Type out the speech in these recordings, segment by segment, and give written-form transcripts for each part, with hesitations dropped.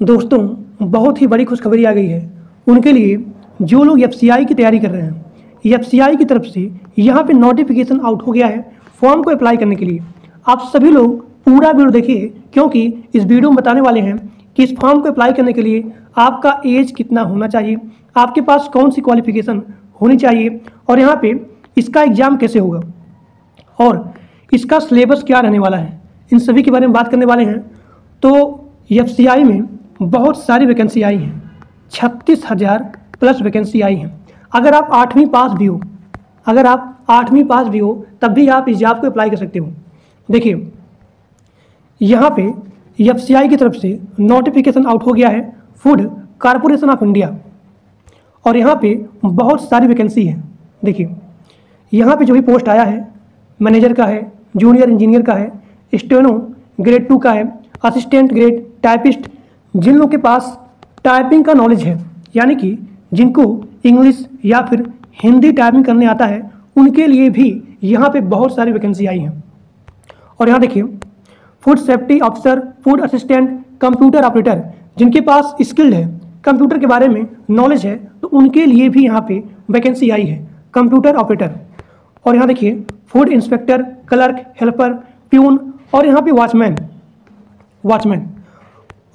दोस्तों, बहुत ही बड़ी खुशखबरी आ गई है उनके लिए जो लोग एफसीआई की तैयारी कर रहे हैं। एफसीआई की तरफ से यहाँ पे नोटिफिकेशन आउट हो गया है फॉर्म को अप्लाई करने के लिए। आप सभी लोग पूरा वीडियो देखिए, क्योंकि इस वीडियो में बताने वाले हैं कि इस फॉर्म को अप्लाई करने के लिए आपका एज कितना होना चाहिए, आपके पास कौन सी क्वालिफिकेशन होनी चाहिए, और यहाँ पे इसका एग्ज़ाम कैसे होगा और इसका सिलेबस क्या रहने वाला है, इन सभी के बारे में बात करने वाले हैं। तो एफसीआई में बहुत सारी वैकेंसी आई हैं, 36,000 प्लस वैकेंसी आई हैं। अगर आप 8वीं पास भी हो, तब भी आप इस जॉब को अप्लाई कर सकते हो। देखिए, यहाँ पे एफसीआई की तरफ से नोटिफिकेशन आउट हो गया है फूड कॉरपोरेशन ऑफ इंडिया, और यहाँ पे बहुत सारी वैकेंसी है। देखिए, यहाँ पे जो भी पोस्ट आया है, मैनेजर का है, जूनियर इंजीनियर का है, स्टेनो ग्रेड 2 का है, असिस्टेंट ग्रेड टाइपिस्ट। जिन लोगों के पास टाइपिंग का नॉलेज है, यानी कि जिनको इंग्लिश या फिर हिंदी टाइपिंग करने आता है, उनके लिए भी यहाँ पे बहुत सारी वैकेंसी आई हैं। और यहाँ देखिए, food safety officer, food assistant, computer operator, जिनके पास स्किल्ड है, कंप्यूटर के बारे में नॉलेज है, तो उनके लिए भी यहाँ पे वैकेंसी आई है, कंप्यूटर ऑपरेटर। और यहाँ देखिए, food inspector, clerk, helper, peon, और यहाँ पे वॉचमैन।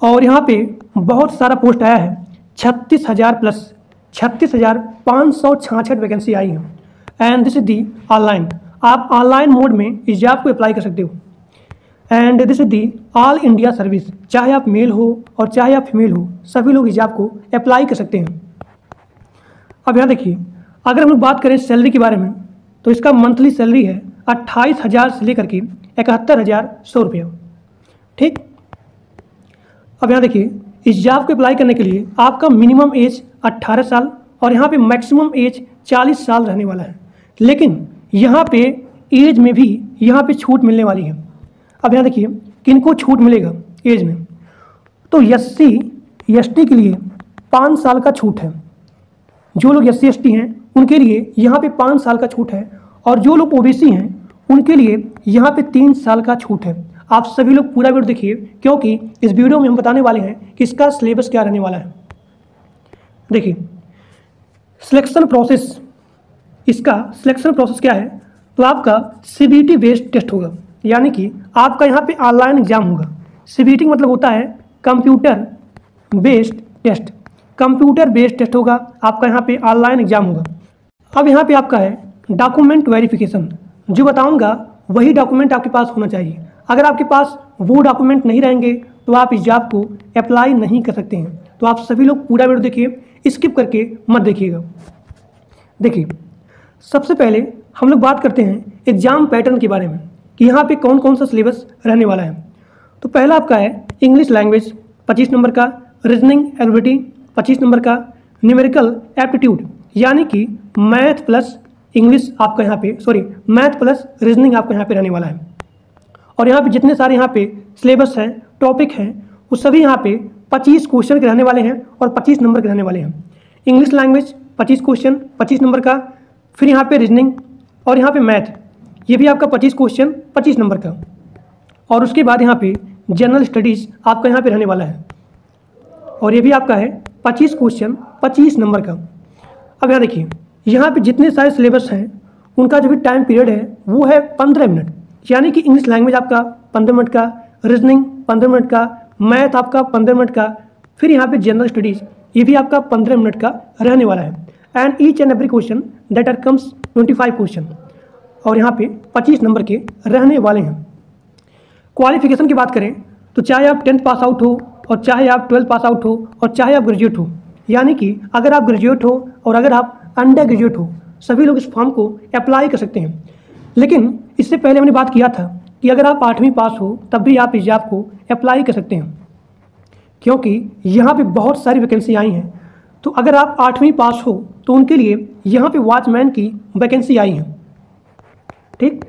और यहाँ पे बहुत सारा पोस्ट आया है, 36,000 प्लस 36,566 वैकेंसी आई है। And this is the online, आप ऑनलाइन मोड में इस जॉब को अप्लाई कर सकते हो। And this is the all India service, चाहे आप मेल हो और चाहे आप फीमेल हो, सभी लोग इस जॉब को अप्लाई कर सकते हैं। अब यहाँ देखिए, अगर हम लोग बात करें सैलरी के बारे में, तो इसका मंथली सैलरी है 28,000 से लेकर के 71,100 रुपया। ठीक। अब यहाँ देखिए, इस जॉब को अप्लाई करने के लिए आपका मिनिमम एज 18 साल और यहाँ पे मैक्सिमम एज 40 साल रहने वाला है। लेकिन यहाँ पे एज में भी यहाँ पे छूट मिलने वाली है। अब यहाँ देखिए, किनको छूट मिलेगा एज में, तो SC ST के लिए 5 साल का छूट है। जो लोग SC ST हैं उनके लिए यहाँ पे 5 साल का छूट है, और जो लोग OBC हैं उनके लिए यहाँ पे 3 साल का छूट है। आप सभी लोग पूरा वीडियो देखिए, क्योंकि इस वीडियो में हम बताने वाले हैं कि इसका सिलेबस क्या रहने वाला है। देखिए, सिलेक्शन प्रोसेस, इसका सिलेक्शन प्रोसेस क्या है, तो आपका CBT बेस्ड टेस्ट होगा, यानी कि आपका यहाँ पे ऑनलाइन एग्जाम होगा। CBT मतलब होता है computer based test, computer based test होगा, आपका यहाँ पे ऑनलाइन एग्जाम होगा। अब यहाँ पे आपका है डॉक्यूमेंट वेरिफिकेशन, जो बताऊँगा वही डॉक्यूमेंट आपके पास होना चाहिए। अगर आपके पास वो डॉक्यूमेंट नहीं रहेंगे तो आप इस जॉब को अप्लाई नहीं कर सकते हैं। तो आप सभी लोग पूरा वीडियो देखिए, स्किप करके मत देखिएगा। देखिए, सबसे पहले हम लोग बात करते हैं एग्जाम पैटर्न के बारे में कि यहाँ पे कौन कौन सा सिलेबस रहने वाला है। तो पहला आपका है इंग्लिश लैंग्वेज 25 नंबर का, रीजनिंग एबिलिटी 25 नंबर का, न्यूमेरिकल एप्टीट्यूड यानी कि मैथ प्लस इंग्लिश आपका यहाँ पे मैथ प्लस रीजनिंग आपका यहाँ पे रहने वाला है। और यहाँ पे जितने सारे यहाँ पे सिलेबस हैं, टॉपिक हैं, वो सभी यहाँ पे 25 क्वेश्चन के रहने वाले हैं और 25 नंबर के रहने वाले हैं। इंग्लिश लैंग्वेज 25 क्वेश्चन 25 नंबर का, फिर यहाँ पे रीजनिंग और यहाँ पे मैथ, ये भी आपका 25 क्वेश्चन 25 नंबर का, और उसके बाद यहाँ पे जनरल स्टडीज़ आपका यहाँ पे रहने वाला है, और ये भी आपका है 25 क्वेश्चन 25 नंबर का। अब यहाँ देखिए, यहाँ पे जितने सारे सिलेबस हैं उनका जो भी टाइम पीरियड है वो है 15 मिनट, यानी कि इंग्लिश लैंग्वेज आपका 15 मिनट का, रीजनिंग 15 मिनट का, मैथ आपका 15 मिनट का, फिर यहाँ पे जनरल स्टडीज़ ये भी आपका 15 मिनट का रहने वाला है। And each and every question that are comes 25 question, और यहाँ पे 25 नंबर के रहने वाले हैं। क्वालिफिकेशन की बात करें तो चाहे आप 10th पास आउट हो और चाहे आप 12th पास आउट हो और चाहे आप ग्रेजुएट हो, यानी कि अगर आप ग्रेजुएट हो और अगर आप अंडर ग्रेजुएट हो, सभी लोग इस फॉर्म को अप्लाई कर सकते हैं। लेकिन इससे पहले हमने बात किया था कि अगर आप 8वीं पास हो तब भी आप इस जॉब को अप्लाई कर सकते हैं, क्योंकि यहाँ पे बहुत सारी वैकेंसी आई हैं। तो अगर आप 8वीं पास हो तो उनके लिए यहाँ पे वॉचमैन की वैकेंसी आई है। ठीक।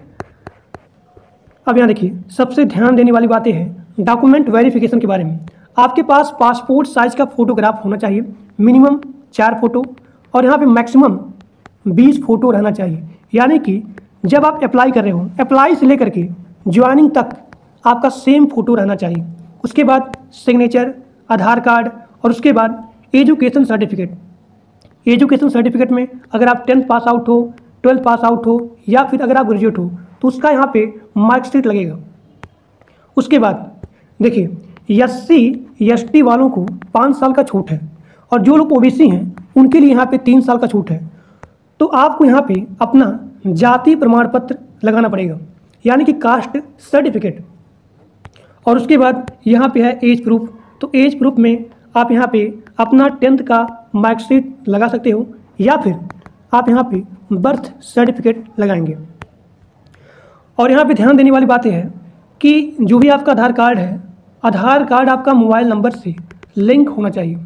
अब यहाँ देखिए, सबसे ध्यान देने वाली बातें हैं डॉक्यूमेंट वेरिफिकेशन के बारे में। आपके पास पासपोर्ट साइज का फोटोग्राफ होना चाहिए, मिनिमम 4 फोटो, और यहाँ पे मैक्सिमम 20 फोटो रहना चाहिए। यानी कि जब आप अप्लाई कर रहे हो, अप्लाई से लेकर के ज्वाइनिंग तक आपका सेम फोटो रहना चाहिए। उसके बाद सिग्नेचर, आधार कार्ड और उसके बाद एजुकेशन सर्टिफिकेट। एजुकेशन सर्टिफिकेट में अगर आप 10th पास आउट हो, 12th पास आउट हो या फिर अगर आप ग्रेजुएट हो तो उसका यहाँ पे मार्कशीट लगेगा। उसके बाद देखिए SC ST वालों को 5 साल का छूट है और जो लोग OBC हैं उनके लिए यहाँ पे 3 साल का छूट है। तो आपको यहाँ पे अपना जाति प्रमाण पत्र लगाना पड़ेगा, यानी कि कास्ट सर्टिफिकेट। और उसके बाद यहाँ पे है एज प्रूफ। तो एज प्रूफ में आप यहाँ पे अपना 10th का मार्कशीट लगा सकते हो या फिर आप यहाँ पे बर्थ सर्टिफिकेट लगाएंगे। और यहाँ पे ध्यान देने वाली बातें हैं कि जो भी आपका आधार कार्ड है, आधार कार्ड आपका मोबाइल नंबर से लिंक होना चाहिए।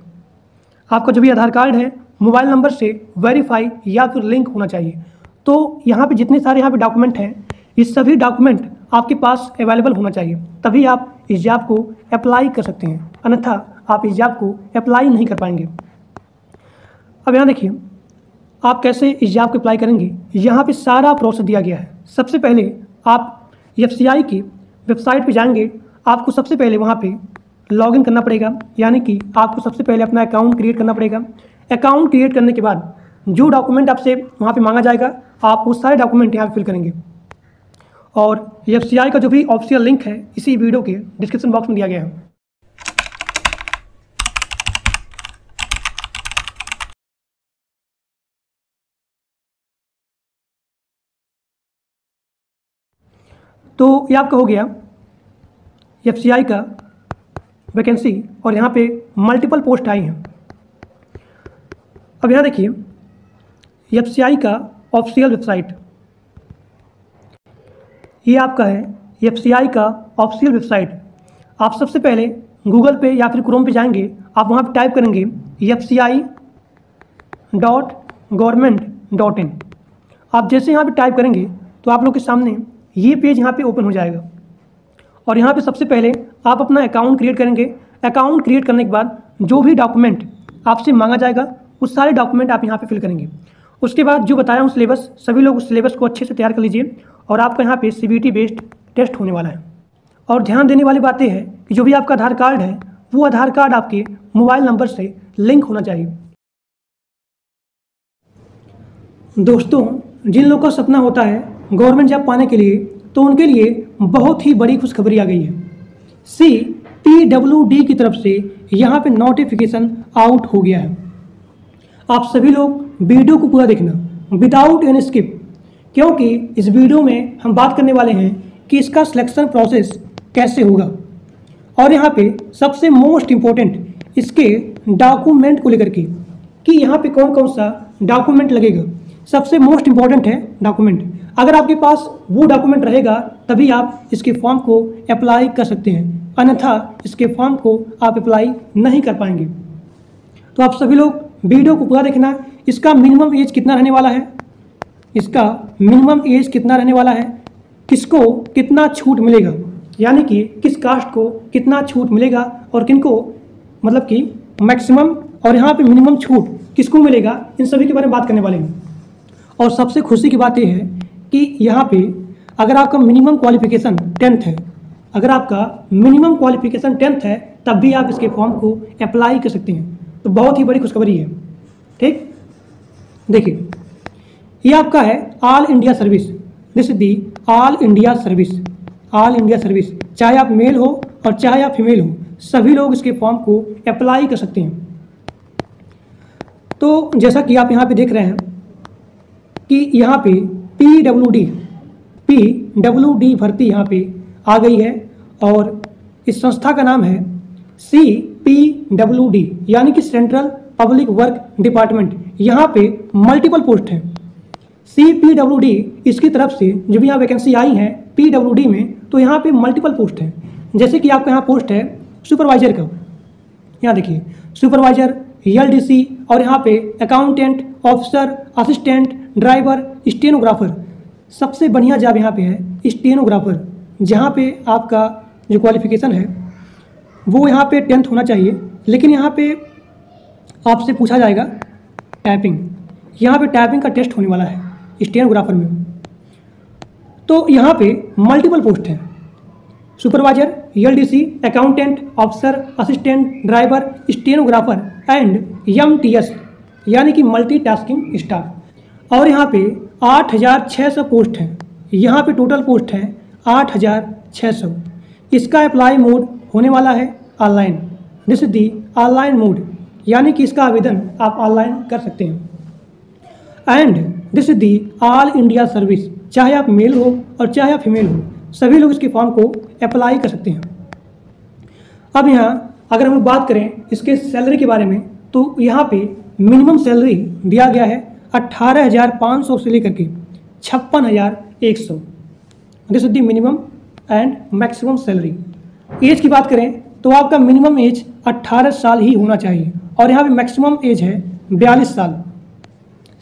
आपका जो भी आधार कार्ड है मोबाइल नंबर से वेरीफाई या फिर लिंक होना चाहिए। तो यहाँ पे जितने सारे यहाँ पे डॉक्यूमेंट हैं, ये सभी डॉक्यूमेंट आपके पास अवेलेबल होना चाहिए, तभी आप इस जॉब को अप्लाई कर सकते हैं, अन्यथा आप इस जॉब को अप्लाई नहीं कर पाएंगे। अब यहाँ देखिए आप कैसे इस जॉब को अप्लाई करेंगे। यहाँ पे सारा प्रोसेस दिया गया है। सबसे पहले आप FCI की वेबसाइट पे जाएंगे। आपको सबसे पहले वहाँ पे लॉगिन करना पड़ेगा, यानी कि आपको सबसे पहले अपना अकाउंट क्रिएट करना पड़ेगा। अकाउंट क्रिएट करने के बाद जो डॉक्यूमेंट आपसे वहाँ पे मांगा जाएगा, आप वो सारे डॉक्यूमेंट यहाँ पे फिल करेंगे। और FCI का जो भी ऑफिशियल लिंक है इसी वीडियो के डिस्क्रिप्शन बॉक्स में दिया गया है। तो ये आपका हो गया FCI का वैकेंसी और यहाँ पे मल्टीपल पोस्ट आई हैं। अब यहाँ देखिए FCI का ऑफिशियल वेबसाइट, ये आपका है FCI का ऑफिशियल वेबसाइट। आप सबसे पहले गूगल पे या फिर क्रोम पे जाएंगे, आप वहाँ पे टाइप करेंगे fci.government.in। आप जैसे यहाँ पे टाइप करेंगे तो आप लोग के सामने ये पेज यहाँ पे ओपन हो जाएगा। और यहाँ पे सबसे पहले आप अपना अकाउंट क्रिएट करेंगे। अकाउंट क्रिएट करने के बाद जो भी डॉक्यूमेंट आपसे मांगा जाएगा उस सारे डॉक्यूमेंट आप यहाँ पे फिल करेंगे। उसके बाद जो बताया हूँ सिलेबस, सभी लोग उस सिलेबस को अच्छे से तैयार कर लीजिए और आपका यहाँ पे CBT बेस्ड टेस्ट होने वाला है। और ध्यान देने वाली बातें हैं कि जो भी आपका आधार कार्ड है वो आधार कार्ड आपके मोबाइल नंबर से लिंक होना चाहिए। दोस्तों, जिन लोगों का सपना होता है गवर्नमेंट जॉब पाने के लिए, तो उनके लिए बहुत ही बड़ी खुशखबरी आ गई है। CPWD की तरफ से यहाँ पे नोटिफिकेशन आउट हो गया है। आप सभी लोग वीडियो को पूरा देखना विदाउट एनी स्किप, क्योंकि इस वीडियो में हम बात करने वाले हैं कि इसका सिलेक्शन प्रोसेस कैसे होगा। और यहाँ पे सबसे मोस्ट इम्पोर्टेंट इसके डॉक्यूमेंट को लेकर के कि यहाँ पे कौन कौन सा डॉक्यूमेंट लगेगा। सबसे मोस्ट इम्पोर्टेंट है डॉक्यूमेंट। अगर आपके पास वो डॉक्यूमेंट रहेगा तभी आप इसके फॉर्म को अप्लाई कर सकते हैं, अन्यथा इसके फॉर्म को आप अप्लाई नहीं कर पाएंगे। तो आप सभी लोग वीडियो को पूरा देखना। इसका मिनिमम एज कितना रहने वाला है, इसका मिनिमम एज कितना रहने वाला है, किसको कितना छूट मिलेगा, यानी कि किस कास्ट को कितना छूट मिलेगा और किनको मतलब कि मैक्सिमम और यहाँ पे मिनिमम छूट किसको मिलेगा, इन सभी के बारे में बात करने वाले हैं। और सबसे खुशी की बात यह है कि यहाँ पे अगर आपका मिनिमम क्वालिफिकेशन 10th है, अगर आपका मिनिमम क्वालिफिकेशन 10th है तब भी आप इसके फॉर्म को अप्लाई कर सकते हैं। तो बहुत ही बड़ी खुशखबरी है। ठीक, देखिए ये आपका है all India service. This is the all India service. All India service, चाहे आप मेल हो और चाहे आप फीमेल हो, सभी लोग इसके फॉर्म को अप्लाई कर सकते हैं। तो जैसा कि आप यहाँ पे देख रहे हैं कि यहाँ पे PWD भर्ती यहाँ पे आ गई है और इस संस्था का नाम है CPWD, यानी कि सेंट्रल पब्लिक वर्क डिपार्टमेंट। यहाँ पे मल्टीपल पोस्ट हैं। CPWD इसकी तरफ से जो भी यहाँ वैकेंसी आई है PWD में, तो यहाँ पे मल्टीपल पोस्ट हैं। जैसे कि आपका यहाँ पोस्ट है सुपरवाइजर का, यहाँ देखिए सुपरवाइजर, LDC, और यहाँ पे accountant, officer, assistant, driver, stenographer. सबसे बढ़िया जॉब यहाँ पे है स्टेनोग्राफर, जहाँ पे आपका जो क्वालिफिकेशन है वो यहाँ पे 10th होना चाहिए, लेकिन यहाँ पे आपसे पूछा जाएगा टाइपिंग। यहाँ पे टाइपिंग का टेस्ट होने वाला है स्टेनोग्राफर में। तो यहाँ पे मल्टीपल पोस्ट हैं, supervisor, LDC, accountant, officer, assistant, driver, stenographer and MTS यानी कि मल्टीटास्किंग स्टाफ। और यहाँ पे 8600 पोस्ट हैं। यहाँ पे टोटल पोस्ट हैं 8600। इसका अप्लाई मोड होने वाला है online. This is the online mode यानी कि इसका आवेदन आप ऑनलाइन कर सकते हैं। And this is the all India service, चाहे आप मेल हो और चाहे आप फीमेल हो, सभी लोग इसके फॉर्म को अप्लाई कर सकते हैं। अब यहाँ अगर हम लोग बात करें इसके सैलरी के बारे में, तो यहाँ पे मिनिमम सैलरी दिया गया है 18,500 से लेकर के 56,100। This is the minimum and maximum salary. Age की बात करें तो आपका मिनिमम एज 18 साल ही होना चाहिए और यहाँ पे मैक्सिमम एज है 42 साल।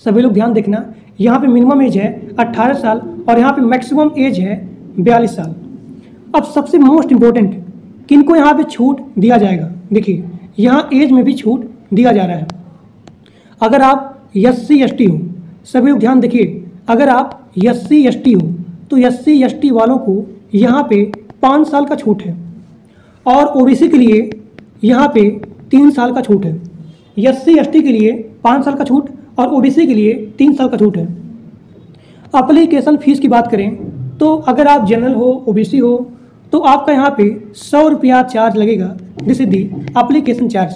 सभी लोग ध्यान देखना, यहाँ पे मिनिमम एज है 18 साल और यहाँ पे मैक्सिमम एज है 42 साल। अब सबसे मोस्ट इम्पोर्टेंट, किनको यहाँ पे छूट दिया जाएगा? देखिए यहाँ एज में भी छूट दिया जा रहा है। अगर आप SC ST हो, सभी लोग ध्यान देखिए, अगर आप SC ST हो तो SC ST वालों को यहाँ पे 5 साल का छूट है और OBC के लिए यहाँ पे 3 साल का छूट है। SC ST के लिए 5 साल का छूट और OBC के लिए 3 साल का छूट है। एप्लीकेशन फ़ीस की बात करें तो अगर आप जनरल हो, OBC हो, तो आपका यहाँ पे 100 रुपया चार्ज लगेगा। This is the application charge.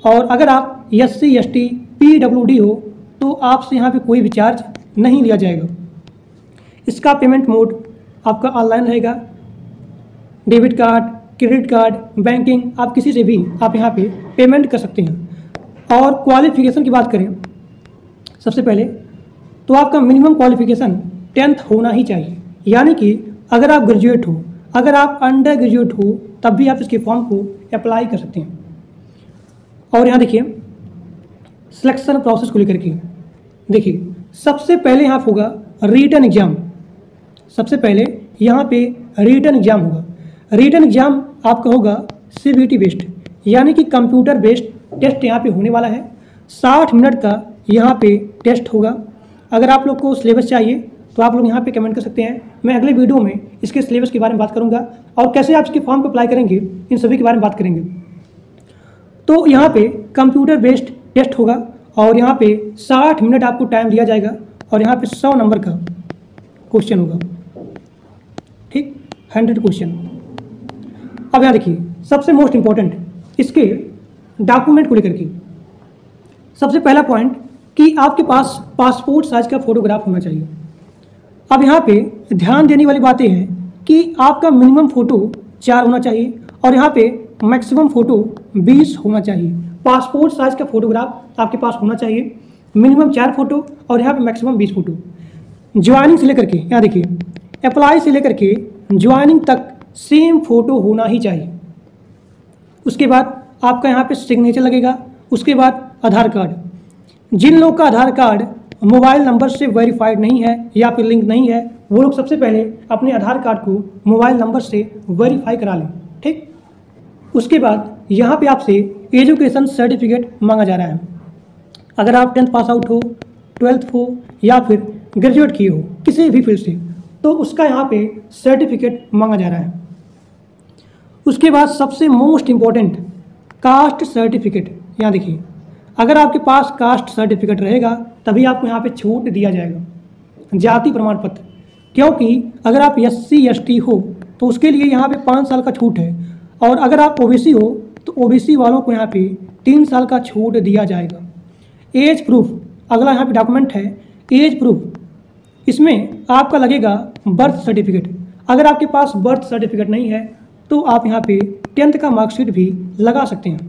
और अगर आप SC ST PWD हो तो आपसे यहाँ पे कोई भी चार्ज नहीं लिया जाएगा। इसका पेमेंट मोड आपका ऑनलाइन रहेगा। Debit card, credit card, banking, आप किसी से भी आप यहाँ पे पेमेंट कर सकते हैं। और क्वालिफिकेशन की बात करें, सबसे पहले तो आपका मिनिमम क्वालिफिकेशन 10th होना ही चाहिए। यानी कि अगर आप ग्रेजुएट हो, अगर आप अंडर ग्रेजुएट हो, तब भी आप इसके फॉर्म को अप्लाई कर सकते हैं। और यहाँ देखिए सिलेक्शन प्रोसेस को लेकर के, देखिए सबसे पहले यहाँ होगा रिटन एग्ज़ाम। सबसे पहले यहाँ पे रिटन एग्ज़ाम होगा। रिटन एग्ज़ाम आपका होगा CBT बेस्ड, यानी कि कंप्यूटर बेस्ड टेस्ट यहाँ पे होने वाला है। 60 मिनट का यहाँ पे टेस्ट होगा। अगर आप लोग को सिलेबस चाहिए तो आप लोग यहाँ पे कमेंट कर सकते हैं। मैं अगले वीडियो में इसके सिलेबस के बारे में बात करूँगा और कैसे आप इसके फॉर्म को अप्लाई करेंगे, इन सभी के बारे में बात करेंगे। तो यहाँ पे कंप्यूटर बेस्ड टेस्ट होगा और यहाँ पे 60 मिनट आपको टाइम दिया जाएगा और यहाँ पे 100 नंबर का क्वेश्चन होगा। ठीक, 100 क्वेश्चन। अब यहाँ देखिए सबसे मोस्ट इम्पॉर्टेंट इसके डॉक्यूमेंट को लेकर के, सबसे पहला पॉइंट कि आपके पास पासपोर्ट साइज का फोटोग्राफ होना चाहिए। अब यहाँ पे ध्यान देने वाली बातें हैं कि आपका मिनिमम फ़ोटो 4 होना चाहिए और यहाँ पे मैक्सिमम फ़ोटो 20 होना चाहिए। पासपोर्ट साइज का फोटोग्राफ आपके पास होना चाहिए, मिनिमम 4 फोटो और यहाँ पे मैक्सिमम 20 फोटो। ज्वाइनिंग से लेकर के, यहाँ देखिए अप्लाई से लेकर के ज्वाइनिंग तक सेम फ़ोटो होना ही चाहिए। उसके बाद आपका यहाँ पे सिग्नेचर लगेगा। उसके बाद आधार कार्ड। जिन लोग का आधार कार्ड मोबाइल नंबर से वेरीफाइड नहीं है या फिर लिंक नहीं है, वो लोग सबसे पहले अपने आधार कार्ड को मोबाइल नंबर से वेरीफाई करा लें। ठीक, उसके बाद यहाँ पे आपसे एजुकेशन सर्टिफिकेट मांगा जा रहा है। अगर आप 10th पास आउट हो, 12th हो या फिर ग्रेजुएट किए हो किसी भी फील्ड से, तो उसका यहाँ पे सर्टिफिकेट मांगा जा रहा है। उसके बाद सबसे मोस्ट इम्पॉर्टेंट कास्ट सर्टिफिकेट। यहाँ देखिए अगर आपके पास कास्ट सर्टिफिकेट रहेगा तभी आपको यहाँ पे छूट दिया जाएगा। जाति प्रमाण पत्र, क्योंकि अगर आप SC ST हो तो उसके लिए यहाँ पे 5 साल का छूट है और अगर आप OBC हो तो OBC वालों को यहाँ पे 3 साल का छूट दिया जाएगा। एज प्रूफ, अगला यहाँ पे डॉक्यूमेंट है एज प्रूफ। इसमें आपका लगेगा बर्थ सर्टिफिकेट। अगर आपके पास बर्थ सर्टिफिकेट नहीं है तो आप यहाँ पे 10th का मार्कशीट भी लगा सकते हैं।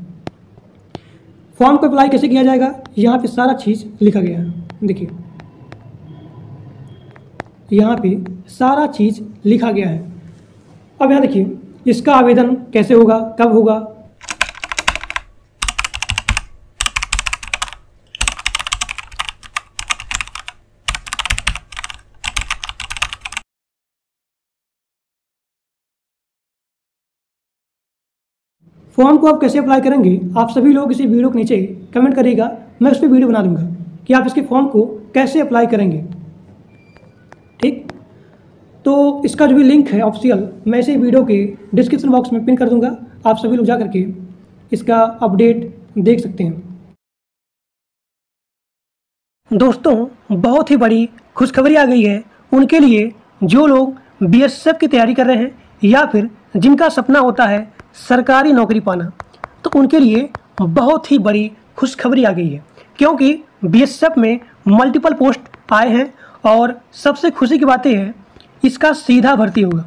फॉर्म को अप्लाई कैसे किया जाएगा, यहाँ पे सारा चीज़ लिखा गया है। देखिए यहाँ पे सारा चीज़ लिखा गया है। अब यहाँ देखिए इसका आवेदन कैसे होगा, कब होगा। फॉर्म को आप कैसे अप्लाई करेंगे, आप सभी लोग इसी वीडियो के नीचे कमेंट करिएगा, मैं उस पर वीडियो बना दूंगा कि आप इसके फॉर्म को कैसे अप्लाई करेंगे। ठीक, तो इसका जो भी लिंक है ऑफिशियल, मैं इसी वीडियो के डिस्क्रिप्शन बॉक्स में पिन कर दूंगा। आप सभी लोग जा करके इसका अपडेट देख सकते हैं। दोस्तों, बहुत ही बड़ी खुशखबरी आ गई है उनके लिए जो लोग बीएसएफ की तैयारी कर रहे हैं या फिर जिनका सपना होता है सरकारी नौकरी पाना। तो उनके लिए बहुत ही बड़ी खुशखबरी आ गई है, क्योंकि बीएसएफ में मल्टीपल पोस्ट आए हैं और सबसे खुशी की बात यह है इसका सीधा भर्ती होगा।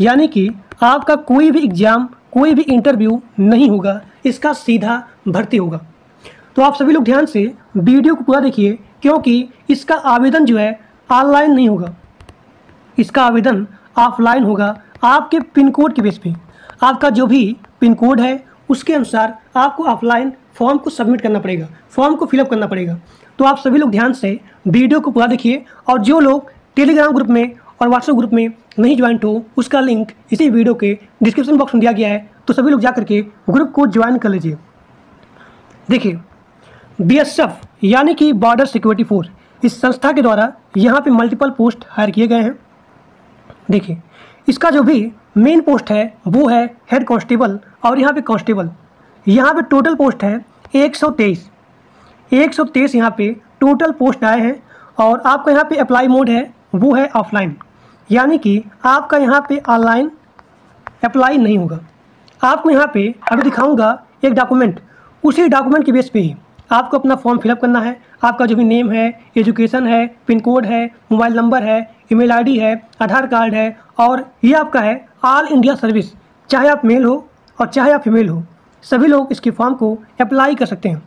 यानी कि आपका कोई भी एग्ज़ाम, कोई भी इंटरव्यू नहीं होगा, इसका सीधा भर्ती होगा। तो आप सभी लोग ध्यान से वीडियो को पूरा देखिए, क्योंकि इसका आवेदन जो है ऑनलाइन नहीं होगा, इसका आवेदन ऑफलाइन होगा। आपके पिन कोड के बेस पे, आपका जो भी पिन कोड है उसके अनुसार आपको ऑफलाइन फॉर्म को सबमिट करना पड़ेगा, फॉर्म को फिलअप करना पड़ेगा। तो आप सभी लोग ध्यान से वीडियो को पूरा देखिए, और जो लोग टेलीग्राम ग्रुप में और व्हाट्सएप ग्रुप में नहीं ज्वाइन हो, उसका लिंक इसी वीडियो के डिस्क्रिप्शन बॉक्स में दिया गया है। तो सभी लोग जा करके ग्रुप को ज्वाइन कर लीजिए। देखिए, बीएसएफ यानी कि बॉर्डर सिक्योरिटी फोर्स, इस संस्था के द्वारा यहाँ पे मल्टीपल पोस्ट हायर किए गए हैं। देखिए, इसका जो भी मेन पोस्ट है वो है हेड कांस्टेबल, और यहाँ पे कांस्टेबल। यहाँ पे टोटल पोस्ट है 123 यहाँ पे टोटल पोस्ट आए हैं। और आपका यहाँ पे अप्लाई मोड है वो है ऑफलाइन, यानी कि आपका यहाँ पे ऑनलाइन अप्लाई नहीं होगा। आपको यहाँ पे अभी दिखाऊंगा एक डॉक्यूमेंट, उसी डॉक्यूमेंट के बेस पे ही आपको अपना फॉर्म फिलअप करना है। आपका जो भी नेम है, एजुकेशन है, पिन कोड है, मोबाइल नंबर है, ईमेल आईडी है, आधार कार्ड है, और ये आपका है ऑल इंडिया सर्विस। चाहे आप मेल हो और चाहे आप फीमेल हो, सभी लोग इसके फॉर्म को अप्लाई कर सकते हैं।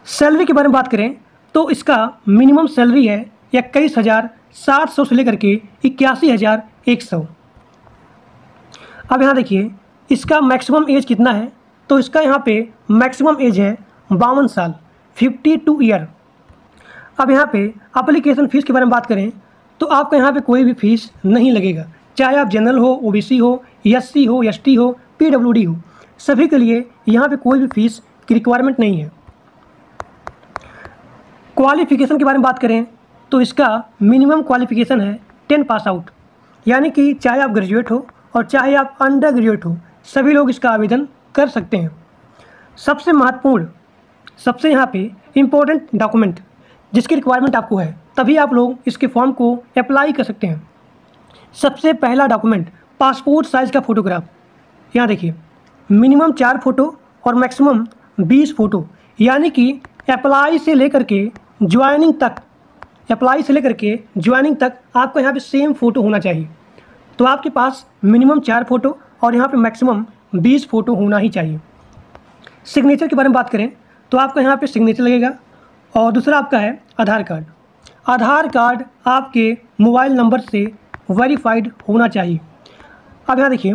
सैलरी के बारे में बात करें तो इसका मिनिमम सैलरी है 21,700 से लेकर के 81,100। अब यहाँ देखिए इसका मैक्सिमम एज कितना है, तो इसका यहाँ पे मैक्सिमम एज है 52 साल, 52 ईयर। अब यहाँ पे एप्लीकेशन फ़ीस के बारे में बात करें तो आपका यहाँ पे कोई भी फीस नहीं लगेगा, चाहे आप जनरल हो, ओबीसी हो, एससी हो, एसटी हो, पीडब्ल्यूडी हो, सभी के लिए यहाँ पे कोई भी फीस की रिक्वायरमेंट नहीं है। क्वालिफ़िकेशन के बारे में बात करें तो इसका मिनिमम क्वालिफ़िकेशन है 10 पास आउट, यानी कि चाहे आप ग्रेजुएट हो और चाहे आप अंडर ग्रेजुएट हो, सभी लोग इसका आवेदन कर सकते हैं। सबसे महत्वपूर्ण, सबसे यहाँ पे इम्पोर्टेंट डॉक्यूमेंट जिसकी रिक्वायरमेंट आपको है, तभी आप लोग इसके फॉर्म को अप्लाई कर सकते हैं। सबसे पहला डॉक्यूमेंट पासपोर्ट साइज़ का फ़ोटोग्राफ। यहाँ देखिए, मिनिमम 4 फ़ोटो और मैक्सिमम 20 फ़ोटो, यानी कि अप्लाई से लेकर के ज्वाइनिंग तक आपको यहाँ पे सेम फ़ोटो होना चाहिए। तो आपके पास मिनिमम 4 फ़ोटो और यहाँ पे मैक्सिमम 20 फ़ोटो होना ही चाहिए। सिग्नेचर के बारे में बात करें तो आपका यहाँ पे सिग्नेचर लगेगा। और दूसरा आपका है आधार कार्ड। आधार कार्ड आपके मोबाइल नंबर से वेरीफाइड होना चाहिए। अब यहाँ देखिए,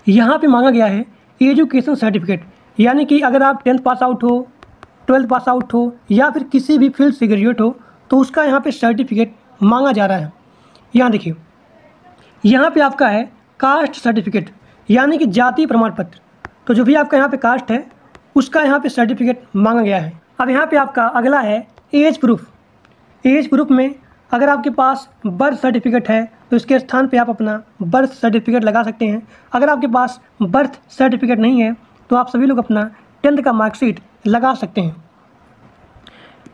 यहाँ पे मांगा गया है एजुकेशन सर्टिफिकेट, यानी कि अगर आप 10th पास आउट हो, 12th पास आउट हो, या फिर किसी भी फील्ड से ग्रेजुएट हो, तो उसका यहाँ पे सर्टिफिकेट मांगा जा रहा है। यहाँ देखिए, यहाँ पे आपका है कास्ट सर्टिफिकेट, यानी कि जाति प्रमाण पत्र। तो जो भी आपका यहाँ पे कास्ट है उसका यहाँ पे सर्टिफिकेट मांगा गया है। अब यहाँ पे आपका अगला है एज प्रूफ। एज प्रूफ में अगर आपके पास बर्थ सर्टिफिकेट है तो इसके स्थान पे आप अपना बर्थ सर्टिफिकेट लगा सकते हैं। अगर आपके पास बर्थ सर्टिफिकेट नहीं है तो आप सभी लोग अपना 10th का मार्कशीट लगा सकते हैं।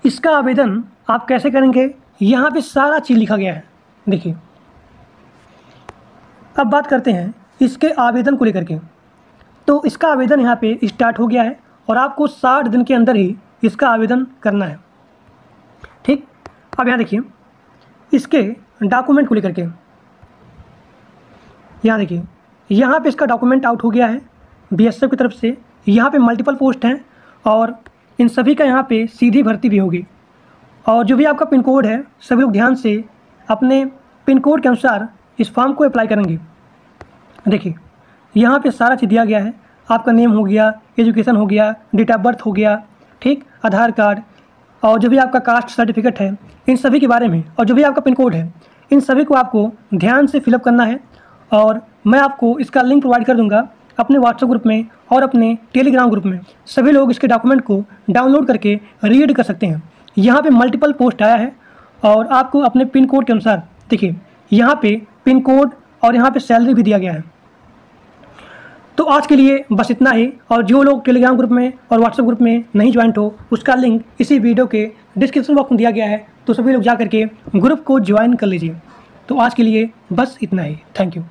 इसका आवेदन आप कैसे करेंगे, यहाँ पे सारा चीज़ लिखा गया है। देखिए, अब बात करते हैं इसके आवेदन को लेकर के। तो इसका आवेदन यहाँ पे स्टार्ट हो गया है और आपको 60 दिन के अंदर ही इसका आवेदन करना है। ठीक, अब यहाँ देखिए इसके डॉक्यूमेंट को लेकर के, यहाँ देखिए यहाँ पे इसका डॉक्यूमेंट आउट हो गया है बीएसएफ की तरफ से। यहाँ पे मल्टीपल पोस्ट हैं और इन सभी का यहाँ पे सीधी भर्ती भी होगी। और जो भी आपका पिन कोड है, सभी लोग ध्यान से अपने पिन कोड के अनुसार इस फॉर्म को अप्लाई करेंगे। देखिए, यहाँ पे सारा चीज़ दिया गया है। आपका नेम हो गया, एजुकेशन हो गया, डेट ऑफ बर्थ हो गया, ठीक, आधार कार्ड, और जो भी आपका कास्ट सर्टिफिकेट है, इन सभी के बारे में, और जो भी आपका पिन कोड है, इन सभी को आपको ध्यान से फिलअप करना है। और मैं आपको इसका लिंक प्रोवाइड कर दूंगा अपने व्हाट्सएप ग्रुप में और अपने टेलीग्राम ग्रुप में। सभी लोग इसके डॉक्यूमेंट को डाउनलोड करके रीड कर सकते हैं। यहाँ पे मल्टीपल पोस्ट आया है और आपको अपने पिन कोड के अनुसार, देखिए यहाँ पे पिन कोड और यहाँ पे सैलरी भी दिया गया है। तो आज के लिए बस इतना ही, और जो लोग टेलीग्राम ग्रुप में और व्हाट्सएप ग्रुप में नहीं ज्वाइंट हो, उसका लिंक इसी वीडियो के डिस्क्रिप्शन बॉक्स में दिया गया है, तो सभी लोग जा करके ग्रुप को ज्वाइन कर लीजिए। तो आज के लिए बस इतना ही। Thank you.